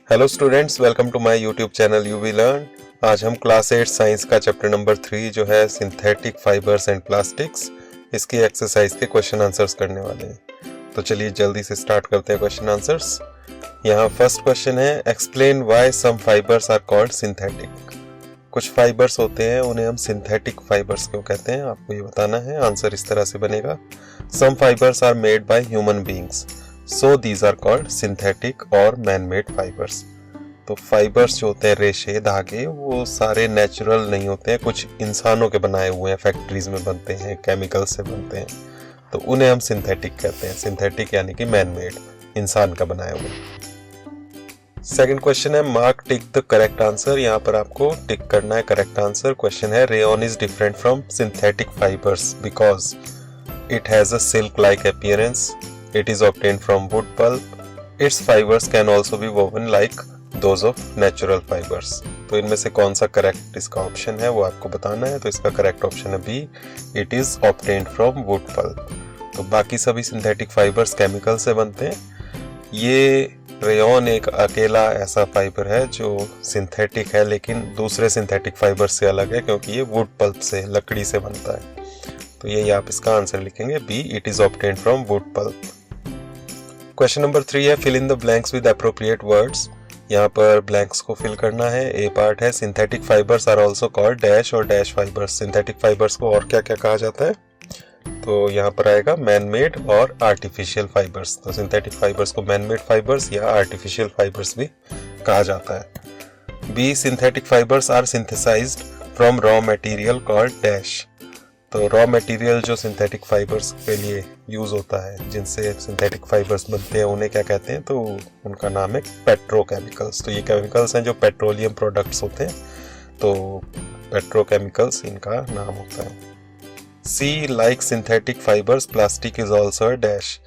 Hello students, welcome to my YouTube channel UV learn. आज हम class 8 science का chapter number 3 जो है सिंथेटिक फाइबर्स एंड प्लास्टिक्स, इसकी एक्सरसाइज के क्वेश्चन आंसर्स करने वाले हैं। तो चलिए जल्दी से स्टार्ट करते हैं क्वेश्चन आंसर्स। यहाँ फर्स्ट क्वेश्चन है, explain why some fibres are called synthetic. कुछ फाइबर्स होते हैं उन्हें हम सिंथेटिक फाइबर्स क्यों कहते हैं, आपको ये बताना है। आंसर इस तरह से बनेगा, some fibres are made by human beings so these are called synthetic और मैन मेड फाइबर्स। तो फाइबर्स जो होते हैं, रेशे, धागे, वो सारे नेचुरल नहीं होते हैं, कुछ इंसानों के बनाए हुए हैं, फैक्ट्रीज में बनते हैं, केमिकल से बनते हैं, तो उन्हें हम सिंथेटिक कहते हैं। सिंथेटिक यानी कि मैन मेड, इंसान का बनाया हुआ। सेकंड क्वेश्चन है, mark tick the correct answer. यहाँ पर आपको टिक करना है करेक्ट आंसर। क्वेश्चन है, rayon is different from synthetic fibres because it has a silk like appearance, it is obtained from wood pulp, its fibers can also be woven like those of natural fibers। तो इनमें से कौन सा correct इसका option है वो आपको बताना है। तो इसका करेक्ट ऑप्शन है B, it is obtained from wood pulp। तो बाकी सभी सिंथेटिक फाइबर्स केमिकल से बनते हैं। ये रेयॉन एक अकेला ऐसा फाइबर है जो सिंथेटिक है, लेकिन दूसरे सिंथेटिक फाइबर से अलग है क्योंकि ये वुड पल्प से, लकड़ी से बनता है। तो यही आप इसका आंसर लिखेंगे, B, it is obtained from wood pulp। Question number 3 है, fill in the blanks with appropriate words. यहाँ पर ब्लैंक्स को फिल करना है। ए पार्ट है, synthetic fibres are also called dash और डैश फाइबर्स। सिंथेटिक फाइबर्स को और क्या क्या कहा जाता है, तो यहाँ पर आएगा मैन मेड और आर्टिफिशियल फाइबर्स। तो सिंथेटिक फाइबर्स को मैन मेड फाइबर्स या आर्टिफिशियल फाइबर्स भी कहा जाता है। B, synthetic fibres are synthesised from raw material called dash. तो रॉ मटेरियल जो सिंथेटिक फाइबर्स के लिए यूज होता है, जिनसे सिंथेटिक फाइबर्स बनते हैं, उन्हें क्या कहते हैं, तो उनका नाम है पेट्रोकेमिकल्स। तो ये केमिकल्स हैं जो पेट्रोलियम प्रोडक्ट्स होते हैं, तो पेट्रोकेमिकल्स इनका नाम होता है। See, like synthetic fibres plastic is also dash.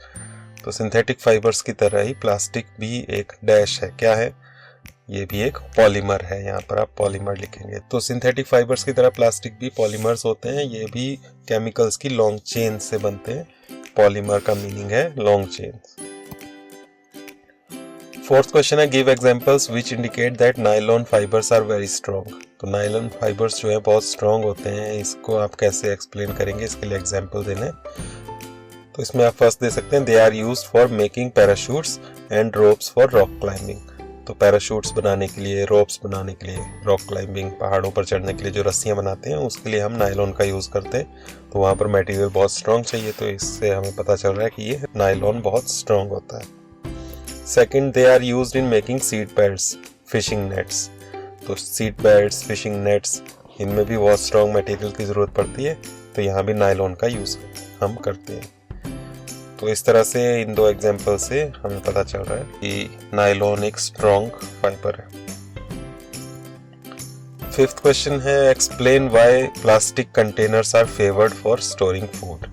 तो सिंथेटिक फाइबर्स की तरह ही प्लास्टिक भी एक डैश है। क्या है, ये भी एक पॉलीमर है। यहाँ पर आप पॉलीमर लिखेंगे। तो सिंथेटिक फाइबर्स की तरह प्लास्टिक भी पॉलीमर्स होते हैं, ये भी केमिकल्स की लॉन्ग चेन से बनते हैं। पॉलीमर का मीनिंग है लॉन्ग चेन। फोर्थ क्वेश्चन है, give examples which indicate that nylon fibres are very strong. तो नायलॉन फाइबर्स जो है बहुत स्ट्रॉन्ग होते हैं, इसको आप कैसे एक्सप्लेन करेंगे, इसके लिए एग्जाम्पल देने। तो इसमें आप फर्स्ट दे सकते हैं, they are used for making parachutes and ropes for rock climbing. तो पैराशूट्स बनाने के लिए, रोप्स बनाने के लिए, रॉक क्लाइंबिंग, पहाड़ों पर चढ़ने के लिए जो रस्सियां बनाते हैं, उसके लिए हम नायलॉन का यूज करते हैं। तो वहां पर मटेरियल बहुत स्ट्रॉन्ग चाहिए, तो इससे हमें पता चल रहा है कि ये नायलॉन बहुत स्ट्रॉन्ग होता है। Second, they are used in making seed pads, fishing nets. तो सीड पैड्स, फिशिंग नेट्स, इनमें भी बहुत स्ट्रॉन्ग मटेरियल की जरूरत पड़ती है, तो यहाँ भी नायलॉन का यूज हम करते हैं। तो इस तरह से इन दो एग्जाम्पल से हमें पता चल रहा है कि नायलॉन एक स्ट्रॉन्ग फाइबर है। फिफ्थ क्वेश्चन है, explain why plastic containers are favoured for storing food.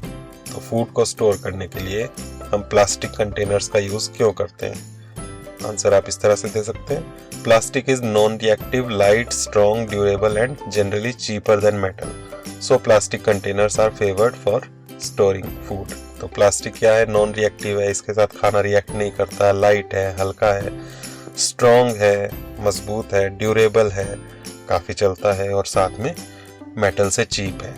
तो फूड को स्टोर करने के लिए हम प्लास्टिक कंटेनर्स का यूज क्यों करते हैं। आंसर आप इस तरह से दे सकते हैं, plastic is non reactive, light, strong, durable and generally cheaper than metal, so plastic containers are favoured for storing food. तो प्लास्टिक क्या है, नॉन रिएक्टिव है, इसके साथ खाना रिएक्ट नहीं करता, लाइट है, हल्का है, स्ट्रॉन्ग है, मजबूत है, ड्यूरेबल है, काफी चलता है, और साथ में मेटल से चीप है,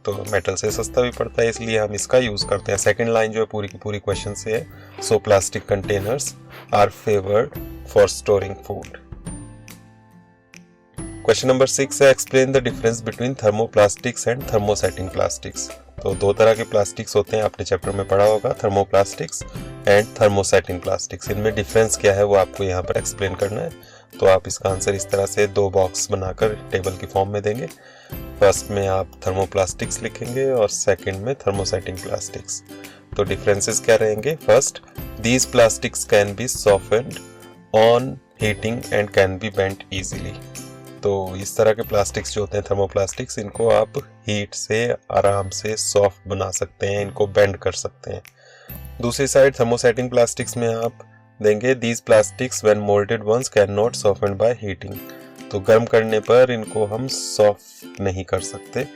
तो मेटल से सस्ता भी पड़ता है, इसलिए हम इसका यूज करते हैं। सेकंड लाइन जो है पूरी की पूरी क्वेश्चन से है, so plastic containers are favoured for storing food. Question number 6 है, explain the difference between thermoplastics and thermosetting plastics. तो दो तरह के प्लास्टिक्स होते हैं, आपने चैप्टर में पढ़ा होगा, थर्मोप्लास्टिक्स एंड थर्मोसेटिंग प्लास्टिक्स। इनमें डिफरेंस क्या है वो आपको यहाँ पर एक्सप्लेन करना है। तो आप इसका आंसर इस तरह से दो बॉक्स बनाकर टेबल की फॉर्म में देंगे। फर्स्ट में आप थर्मोप्लास्टिक्स लिखेंगे और सेकंड में थर्मोसेटिंग प्लास्टिक्स। तो डिफरेंसेस क्या रहेंगे, first, these plastics can be softened on heating and can be bent easily. तो इस तरह के प्लास्टिक्स जो होते हैं, थर्मोप्लास्टिक्स, इनको आप हीट से आराम से सॉफ्ट बना सकते हैं, इनको बेंड कर सकते हैं। दूसरी साइड थर्मोसेटिंग प्लास्टिक्स में आप देंगे, these plastics when moulded once can not softened by heating. तो गर्म करने पर इनको हम सॉफ्ट नहीं कर सकते,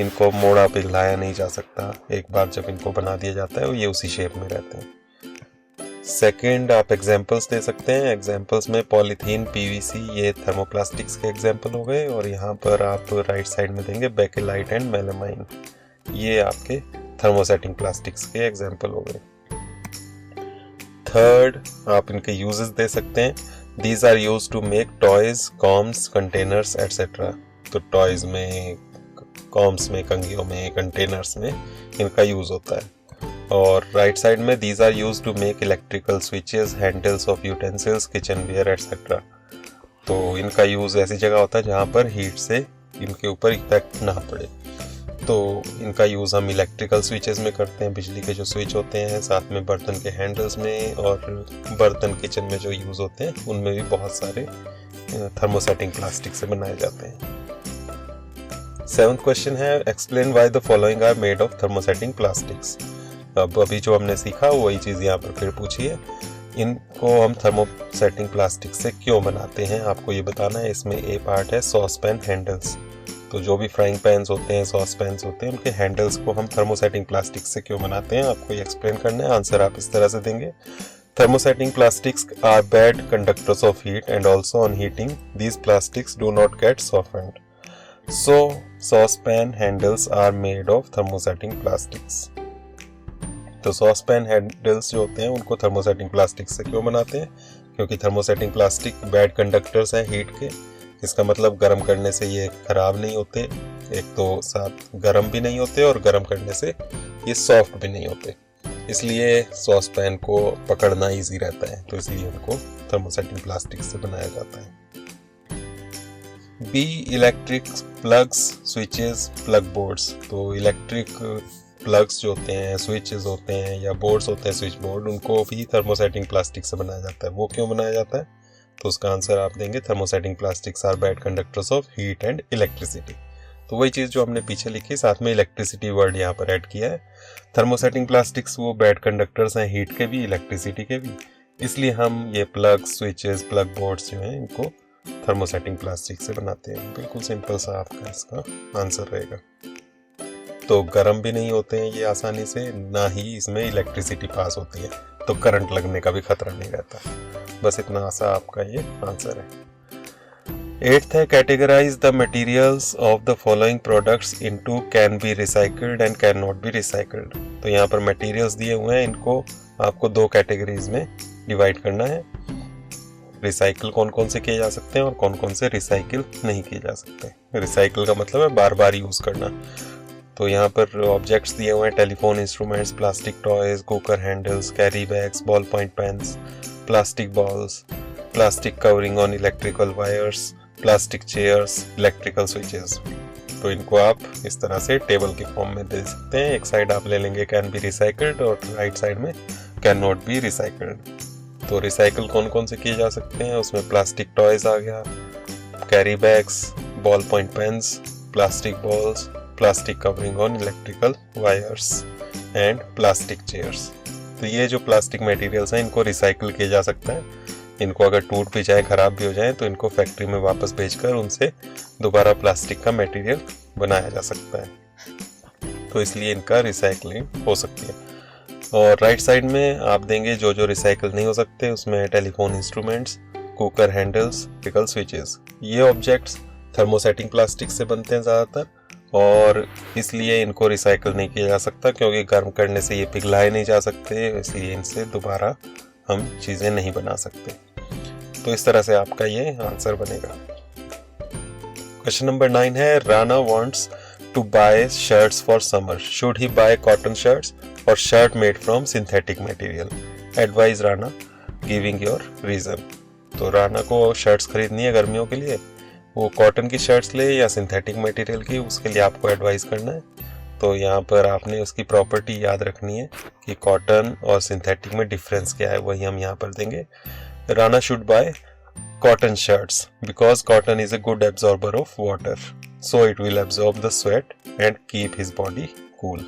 इनको मोड़ा पिघलाया नहीं जा सकता। एक बार जब इनको बना दिया जाता है, ये उसी शेप में रहते हैं। सेकंड आप एग्जांपल्स दे सकते हैं। एग्जांपल्स में पॉलीथीन, पीवीसी, ये थर्मोप्लास्टिक्स के एग्जांपल हो गए। और यहाँ पर आप राइट साइड में देंगे बेकेलाइट एंड मेलामाइन, ये आपके थर्मोसेटिंग प्लास्टिक्स के एग्जांपल हो गए। थर्ड आप इनके यूजेस दे सकते हैं। These are use to make toys, combs, containers etcetera. तो टॉयज में, कॉम्स में, कंघियों में, कंटेनर्स में इनका यूज होता है। और राइट साइड में these are use to make electrical switches, handles of utensils, kitchen ware etcetera. तो इनका यूज ऐसी जगह होता है जहाँ पर हीट से इनके ऊपर इफेक्ट ना पड़े। तो इनका यूज़ हम इलेक्ट्रिकल स्विचेस में करते हैं, बिजली के जो स्विच होते हैं, साथ में बर्तन के हैंडल्स में, और बर्तन किचन में जो यूज़ होते हैं उनमें भी बहुत सारे थर्मोसेटिंग प्लास्टिक से बनाए जाते हैं। 7th क्वेश्चन है explain why the following are made of thermosetting plastics. अब अभी जो हमने सीखा वही चीज़ यहाँ पर फिर पूछी है। इनको हम थर्मोसेटिंग प्लास्टिक से क्यों बनाते हैं आपको ये बताना है। इसमें ए पार्ट है सॉस पैन हैंडल्स। तो जो भी फ्राइंग पैन्स होते हैं, सॉस पैन्स होते हैं, उनके हैंडल्स को हम थर्मोसेटिंग प्लास्टिक से क्यों बनाते हैं आपको ये एक्सप्लेन करना है। आंसर आप इस तरह से देंगे। Thermosetting plastics are bad conductors of heat and also on heating these plastics do not get softened. So saucepan handles are made of thermosetting plastics. तो सॉसपैन हैंडल्स जो होते हैं उनको थर्मोसेटिंग प्लास्टिक से क्यों बनाते हैं? क्योंकि थर्मोसेटिंग प्लास्टिक बैड कंडक्टर्स हैं हीट के। इसका मतलब गर्म करने से ये खराब नहीं होते, एक तो साथ गर्म भी नहीं होते और गर्म करने से ये सॉफ्ट भी नहीं होते, इसलिए सॉसपैन को पकड़ना इजी रहता है। तो इसलिए इनको थर्मोसेटिंग प्लास्टिक से बनाया जाता है। B electric plugs, switches, plug boards. तो इलेक्ट्रिक प्लग्स जो होते हैं, स्विचेस होते हैं या बोर्ड्स होते हैं, स्विच बोर्ड, उनको भी थर्मोसेटिंग प्लास्टिक से बनाया जाता है। वो क्यों बनाया जाता है? तो उसका आंसर आप देंगे thermosetting plastics are bad conductors of heat and electricity. तो वही चीज़ जो हमने पीछे लिखी, साथ में इलेक्ट्रिसिटी वर्ड यहाँ पर ऐड किया है। थर्मोसेटिंग प्लास्टिक्स वो बैड कंडक्टर्स हैं हीट के भी, इलेक्ट्रिसिटी के भी, इसलिए हम ये प्लग, स्विचेस, प्लग बोर्ड्स जो हैं इनको थर्मोसेटिंग प्लास्टिक से बनाते हैं। बिल्कुल सिंपल सा आपका इसका आंसर रहेगा। तो गर्म भी नहीं होते हैं ये आसानी से, ना ही इसमें इलेक्ट्रिसिटी पास होती है, तो करंट लगने का भी खतरा नहीं रहता। बस इतना सा आपका ये आंसर है। 8th है categorise the materials of the following products into can be recycled and can not be recycled. तो यहाँ पर मटेरियल्स दिए हुए हैं, इनको आपको 2 कैटेगरीज में डिवाइड करना है। रिसाइकिल कौन कौन से किए जा सकते हैं और कौन कौन से रिसाइकिल नहीं किए जा सकते। रिसाइकिल का मतलब है बार बार यूज करना। तो यहाँ पर ऑब्जेक्ट्स दिए हुए हैं, telephone instruments, plastic toys, cooker handles, carry bags, ball point pens, plastic balls, plastic covering on electrical wires, plastic chairs, electrical switches. तो इनको आप इस तरह से टेबल के फॉर्म में दे सकते हैं। एक साइड आप ले लेंगे कैन बी रिसाइकल्ड और राइट साइड में कैन नॉट बी रिसाइकल्ड। तो रिसाइकल कौन कौन से किए जा सकते हैं, उसमें प्लास्टिक टॉयज आ गया, carry bags, ball point pens, plastic balls, plastic covering on electrical wires and plastic chairs. तो ये जो प्लास्टिक मटेरियल्स हैं इनको रिसाइकिल किया जा सकता है। इनको अगर टूट भी जाए, खराब भी हो जाए, तो इनको फैक्ट्री में वापस भेजकर उनसे दोबारा प्लास्टिक का मटेरियल बनाया जा सकता है। तो इसलिए इनका रिसाइकलिंग हो सकती है। और राइट साइड में आप देंगे जो जो रिसाइकिल नहीं हो सकते, उसमें telephone instruments, cooker handles, electrical switches. ये ऑब्जेक्ट्स थर्मोसेटिंग प्लास्टिक से बनते हैं ज़्यादातर, और इसलिए इनको रिसाइकिल नहीं किया जा सकता क्योंकि गर्म करने से ये पिघलाए नहीं जा सकते, इसलिए इनसे दोबारा हम चीज़ें नहीं बना सकते। तो इस तरह से आपका ये आंसर बनेगा। क्वेश्चन नंबर 9 है Rana wants to buy shirts for summer, should he buy cotton shirts और shirt made from synthetic material, advise Rana giving your reason. तो राना को शर्ट्स खरीदनी है गर्मियों के लिए, वो कॉटन की शर्ट्स ले या सिंथेटिक मटेरियल की, उसके लिए आपको एडवाइस करना है। तो यहाँ पर आपने उसकी प्रॉपर्टी याद रखनी है कि कॉटन और सिंथेटिक में डिफरेंस क्या है, वही हम यहाँ पर देंगे। Rana should buy cotton shirts because cotton is a good absorber of water, so it will absorb the sweat and keep his body cool.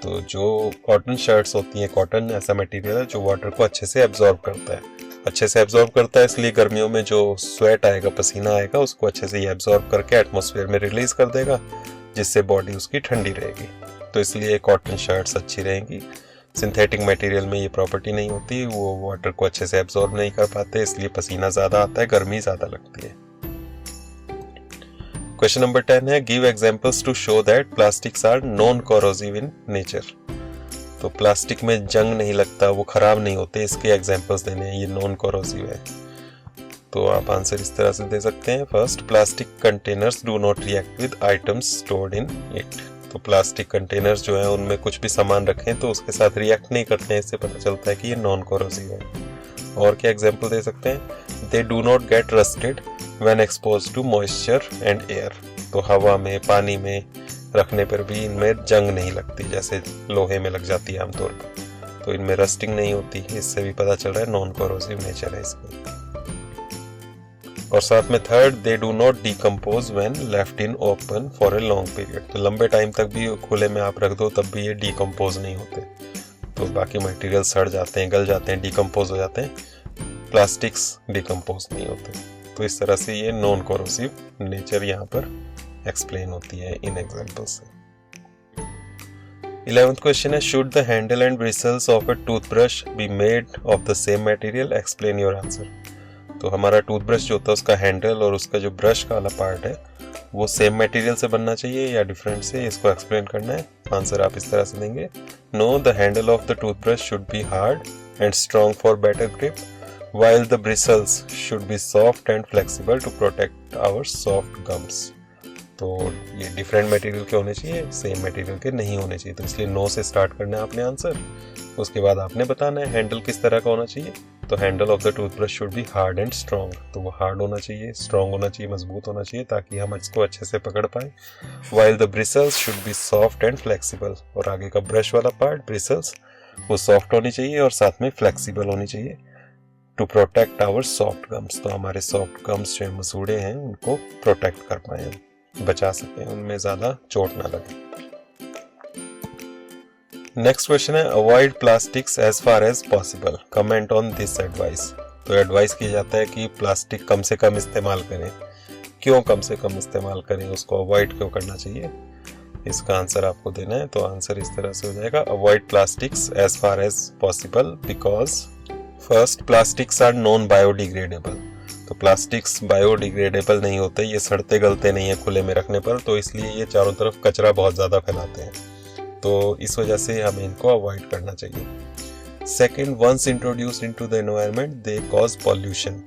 तो जो कॉटन शर्ट्स होती हैं, कॉटन ऐसा मटेरियल है जो वाटर को अच्छे से एब्जॉर्ब करता है, अच्छे से एब्जॉर्ब करता है, इसलिए गर्मियों में जो स्वेट आएगा, पसीना आएगा, उसको अच्छे से ये एब्जॉर्ब करके एटमॉस्फेयर में रिलीज कर देगा, जिससे बॉडी उसकी ठंडी रहेगी। तो इसलिए कॉटन शर्ट्स अच्छी रहेंगी। सिंथेटिक मटेरियल में ये प्रॉपर्टी नहीं होती, वो वाटर को अच्छे से एब्जॉर्ब नहीं कर पाते, इसलिए पसीना ज़्यादा आता है, गर्मी ज़्यादा लगती है। क्वेश्चन नंबर 10 है give examples to show that plastics are non corrosive in nature. तो प्लास्टिक में जंग नहीं लगता, वो खराब नहीं होते, इसके एग्जांपल्स देने हैं, ये नॉन कोरोसिव है। तो आप आंसर इस तरह से दे सकते हैं। First, plastic containers do not react with items stored in it. तो प्लास्टिक कंटेनर्स जो है उनमें कुछ भी सामान रखें तो उसके साथ रिएक्ट नहीं करते हैं, इससे पता चलता है कि ये नॉन कोरोसिव है। और क्या एग्जांपल दे सकते हैं, they do not get rusted when exposed to moisture and air. तो हवा में, पानी में रखने पर भी इनमें जंग नहीं लगती, जैसे लोहे में लग जाती है आमतौर पर, तो इनमें रस्टिंग नहीं होती, इससे भी पता चल रहा है नॉन कोरोसिव नेचर है इसकी। और साथ में third, they do not decompose when left in open for a long period. तो लंबे टाइम तक भी खुले में आप रख दो तब भी ये डिकम्पोज नहीं होते, तो बाकी मटेरियल सड़ जाते हैं, गल जाते हैं, डिकम्पोज हो जाते हैं, प्लास्टिक्स डिकम्पोज नहीं होते। तो इस तरह से ये नॉन कोरोसिव नेचर यहाँ पर एक्सप्लेन होती है इन एग्जाम्पल से। 11th क्वेश्चन है should the handle and bristles of a toothbrush be made of the same material, explain your answer. तो हमारा टूथब्रश जो होता है उसका हैंडल और उसका जो ब्रश का वाला पार्ट है वो सेम मटेरियल से बनना चाहिए या डिफरेंट से, इसको एक्सप्लेन करना है। आंसर आप इस तरह से देंगे, know the handle of the toothbrush should be hard and strong for better grip while the bristles should be soft and flexible to protect our soft gums। तो ये डिफरेंट मटेरियल के होने चाहिए, सेम मटेरियल के नहीं होने चाहिए, तो इसलिए नो से स्टार्ट करना है आपने आंसर। उसके बाद आपने बताना है हैंडल किस तरह का होना चाहिए। तो handle of the toothbrush should be hard and strong, तो वो हार्ड होना चाहिए, स्ट्रॉन्ग होना चाहिए, मजबूत होना चाहिए ताकि हम इसको अच्छे से पकड़ पाए। while the bristles should be soft and flexible, और आगे का ब्रश वाला पार्ट ब्रिसल्स वो सॉफ्ट होनी चाहिए और साथ में फ्लेक्सिबल होनी चाहिए to protect our soft gums. तो हमारे सॉफ्ट गम्स जो मसूड़े हैं उनको प्रोटेक्ट कर पाए, बचा सकें, उनमें ज्यादा चोट ना लगे। नेक्स्ट क्वेश्चन है avoid plastics as far as possible, comment on this advice. तो एडवाइस किया जाता है कि प्लास्टिक कम से कम इस्तेमाल करें, क्यों कम से कम इस्तेमाल करें, उसको अवॉइड क्यों करना चाहिए, इसका आंसर आपको देना है। तो आंसर इस तरह से हो जाएगा, avoid plastics as far as possible because first, plastics are non biodegradable. तो प्लास्टिक्स बायोडिग्रेडेबल नहीं होते, ये सड़ते गलते नहीं है खुले में रखने पर, तो इसलिए ये चारों तरफ कचरा बहुत ज़्यादा फैलाते हैं, तो इस वजह से हमें इनको अवॉइड करना चाहिए। Second, once introduced into the environment they cause pollution.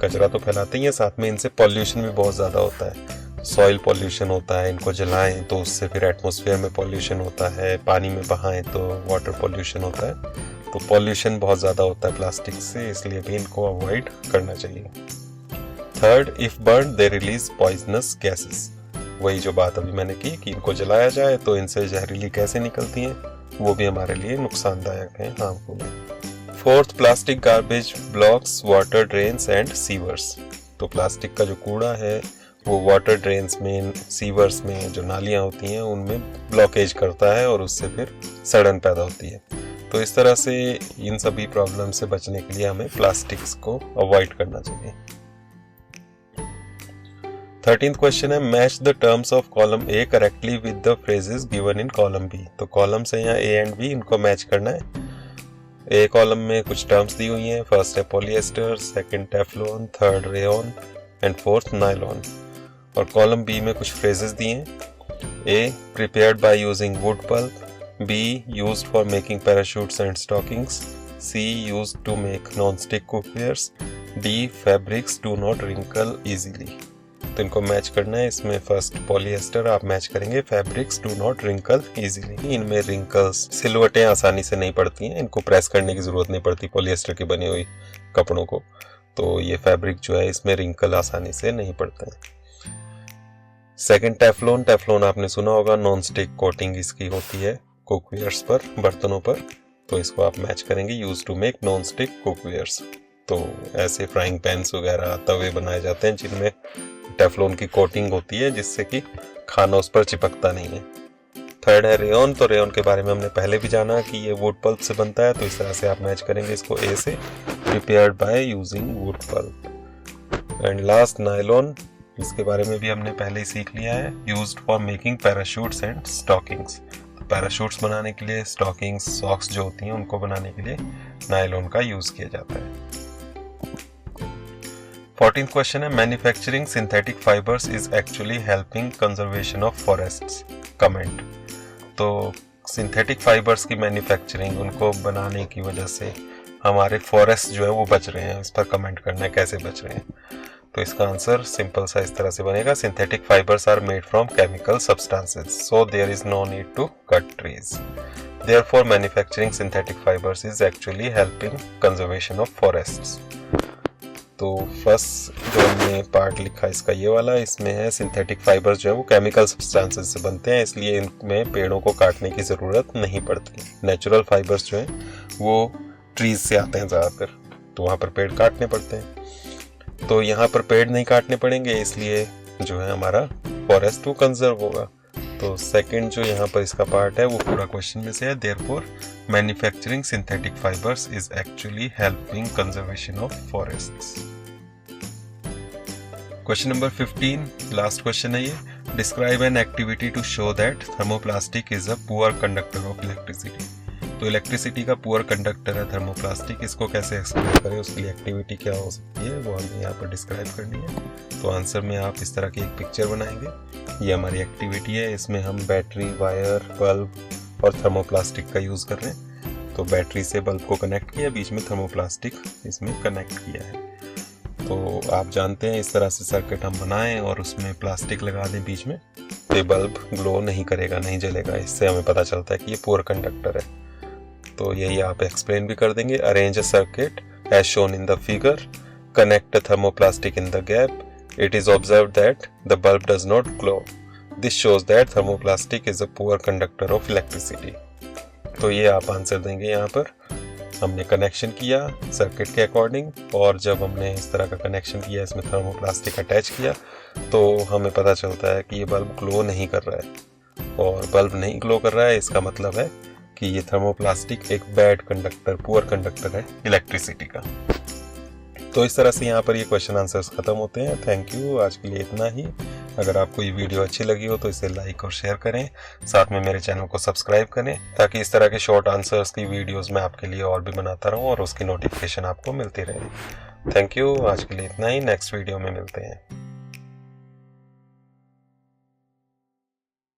कचरा तो फैलाते ही हैं, साथ में इनसे पॉल्यूशन भी बहुत ज़्यादा होता है। सॉइल पॉल्यूशन होता है, इनको जलाएं तो उससे फिर एटमॉस्फेयर में पॉल्यूशन होता है, पानी में बहाएं तो वाटर पॉल्यूशन होता है, तो पॉल्यूशन बहुत ज़्यादा होता है प्लास्टिक से, इसलिए भी इनको अवॉइड करना चाहिए। Third, if burn they release poisonous gases. वही जो बात अभी मैंने की कि इनको जलाया जाए तो इनसे जहरीली गैसें निकलती हैं, वो भी हमारे लिए नुकसानदायक हैं, हार्मफुल है। Fourth, plastic garbage blocks water drains and sewers. तो प्लास्टिक का जो कूड़ा है वो वाटर ड्रेन्स में, सीवर्स में, जो नालियाँ होती हैं उनमें ब्लॉकेज करता है और उससे फिर सड़न पैदा होती है। तो इस तरह से इन सभी प्रॉब्लम से बचने के लिए हमें प्लास्टिक्स को अवॉइड करना चाहिए। 13th क्वेश्चन है match the terms of column A correctly with the phrases given in column B. तो कॉलम से यहाँ ए एंड बी इनको मैच करना है। ए कॉलम में कुछ टर्म्स दी हुई हैं, फर्स्ट है polyester, second Teflon, third rayon and fourth nylon. और कॉलम बी में कुछ फ्रेजेस दिए हैं, A prepared by using wood pulp, B used for making parachutes and stockings, C used to make non-stick cookwares, D fabrics do not wrinkle easily। तो इनको match करना है। इसमें फर्स्ट पॉलिएस्टर आप मैच करेंगे, fabrics do not wrinkle easily, इनमें wrinkles, सिलवटें आसानी से नहीं पड़ती हैं, इनको प्रेस करने की जरूरत नहीं पड़ती पॉलिएस्टर की बनी हुई कपड़ों को, तो ये फैब्रिक जो है इसमें रिंकल आसानी से नहीं पड़ते हैं। सेकंड टेफ्लॉन, टेफ्लॉन आपने सुना होगा, नॉन स्टिक कोटिंग इसकी होती है कुकवेयर्स पर, बर्तनों पर, तो इसको आप मैच करेंगे, use to make non stick cookwares. तो ऐसे फ्राइंग पैन्स वगैरह तवे बनाए जाते हैं जिनमें टेफ्लॉन की कोटिंग होती है जिससे कि खाना उस पर चिपकता नहीं है। थर्ड है रेयॉन, तो रेयॉन के बारे में हमने पहले भी जाना कि ये वुड पल्प से बनता है, तो इस तरह से आप मैच करेंगे इसको ए से, prepared by using wood pulp. And last nylon, इसके बारे में भी हमने पहले ही सीख लिया है, used for making parachutes and stockings. Parachutes बनाने के लिए, स्टॉकिंग्स, सॉक्स जो होती हैं उनको बनाने के लिए नायलॉन का यूज किया जाता है। 14th क्वेश्चन है, manufacturing synthetic fibres is actually helping conservation of forests, comment. तो सिंथेटिक फाइबर्स की मैन्युफैक्चरिंग, उनको बनाने की वजह से हमारे फॉरेस्ट जो है वो बच रहे हैं, इस पर कमेंट करना है कैसे बच रहे हैं। तो इसका आंसर सिंपल सा इस तरह से बनेगा, synthetic fibres are made from chemical substances, so there is no need to cut trees, therefore manufacturing synthetic fibres is actually helping conservation of forests. तो फर्स्ट जो हमने पार्ट लिखा इसका ये वाला, इसमें है सिंथेटिक फाइबर्स जो है वो केमिकल सब्सटेंसेस से बनते हैं, इसलिए इनमें पेड़ों को काटने की ज़रूरत नहीं पड़ती। नेचुरल फाइबर्स जो हैं वो ट्रीज से आते हैं ज़्यादातर, तो वहाँ पर पेड़ काटने पड़ते हैं। तो यहाँ पर पेड़ नहीं काटने पड़ेंगे, इसलिए जो है हमारा फॉरेस्ट वो कंजर्व होगा। तो सेकंड जो यहाँ पर इसका पार्ट है वो पूरा क्वेश्चन में से है, therefore manufacturing synthetic fibres is actually helping conservation of forests. Question number 15 last question है ये, describe an activity to show that thermoplastic is a poor conductor of electricity. तो इलेक्ट्रिसिटी का पुअर कंडक्टर है thermoplastic, इसको कैसे explain करें, उसके लिए एक्टिविटी क्या हो सकती है वो हमें यहाँ पर डिस्क्राइब करनी है। तो आंसर में आप इस तरह की एक पिक्चर बनाएंगे, ये हमारी एक्टिविटी है, इसमें हम बैटरी, वायर, बल्ब और थर्मोप्लास्टिक का यूज़ कर रहे हैं। तो बैटरी से बल्ब को कनेक्ट किया, बीच में थर्मोप्लास्टिक इसमें कनेक्ट किया है। तो आप जानते हैं इस तरह से सर्किट हम बनाएं और उसमें प्लास्टिक लगा दें बीच में, तो ये बल्ब ग्लो नहीं करेगा, नहीं जलेगा। इससे हमें पता चलता है कि ये पुअर कंडक्टर है। तो यही आप एक्सप्लेन भी कर देंगे, arrange a circuit as shown in the figure, connect a thermoplastic in the gap, it is observed that the bulb does not glow, this shows that thermoplastic is a poor conductor of electricity. तो ये आप answer देंगे। यहाँ पर हमने connection किया circuit के according, और जब हमने इस तरह का कनेक्शन किया, इसमें थर्मोप्लास्टिक अटैच किया, तो हमें पता चलता है कि ये बल्ब ग्लो नहीं कर रहा है। और बल्ब नहीं ग्लो कर रहा है, इसका मतलब है कि ये थर्मोप्लास्टिक एक बैड कंडक्टर, पुअर कंडक्टर है इलेक्ट्रिसिटी का। तो इस तरह से यहाँ पर ये क्वेश्चन आंसर्स खत्म होते हैं। थैंक यू, आज के लिए इतना ही। अगर आपको ये वीडियो अच्छी लगी हो तो इसे लाइक और शेयर करें, साथ में मेरे चैनल को सब्सक्राइब करें, ताकि इस तरह के शॉर्ट आंसर्स की वीडियोस मैं आपके लिए और भी बनाता रहूं और उसकी नोटिफिकेशन आपको मिलती रहे। थैंक यू, आज के लिए इतना ही, नेक्स्ट वीडियो में मिलते हैं।